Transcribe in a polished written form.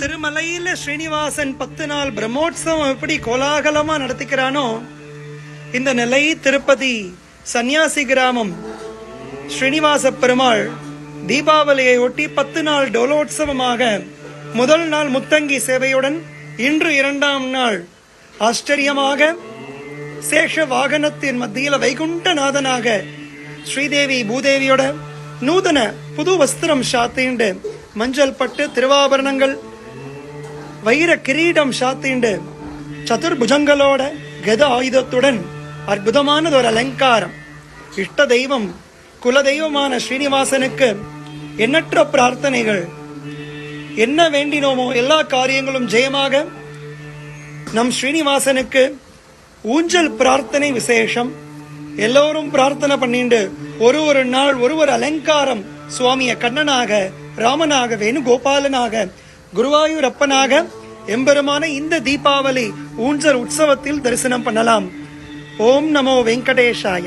திருமலையில ஸ்ரீனிவாசன் 10 நாள் பிரம்மோற்சவம் எப்படி கோலாகலமா நடத்திக்கிறானோ, இந்த நிலை திருப்பதி சன்னியாசி கிராமம் ஸ்ரீனிவாச பெருமாள் தீபாவளியை ஒட்டி 10 நாள் டோலோற்சவமாக முதல் நாள் முத்தங்கி சேவையுடன், இன்று 2ஆம் நாள் ஆச்சரியமாக சேஷ வாகனத்தின் மத்தியில் வைகுண்டநாதனாக ஸ்ரீதேவி பூதேவியோட நூதன புது வஸ்திரம் சாத்திண்டு, மஞ்சள் பட்டு திருவாபரணங்கள் வைர கிரீடம் சாத்திண்டு, சதுர்புஜங்களோட கத ஆயுதத்துடன் அற்புதமானது ஒரு அலங்காரம். இஷ்ட தெய்வம் குல தெய்வமான ஸ்ரீனிவாசனுக்கு எண்ணற்ற பிரார்த்தனைகள். என்ன வேண்டினோமோ எல்லா காரியங்களும் ஜெயமாக. நம் ஸ்ரீனிவாசனுக்கு ஊஞ்சல் பிரார்த்தனை விசேஷம். எல்லோரும் பிரார்த்தனை பண்ணிண்டு ஒரு நாள் ஒரு அலங்காரம் சுவாமிய கண்ணனாக, ராமனாக, வேணுகோபாலனாக, குருவாயூரப்பனாக எம்பெருமான இந்த தீபாவளி ஊஞ்சல் உற்சவத்தில் தரிசனம் பண்ணலாம். ஓம் நமோ வெங்கடேஷாய.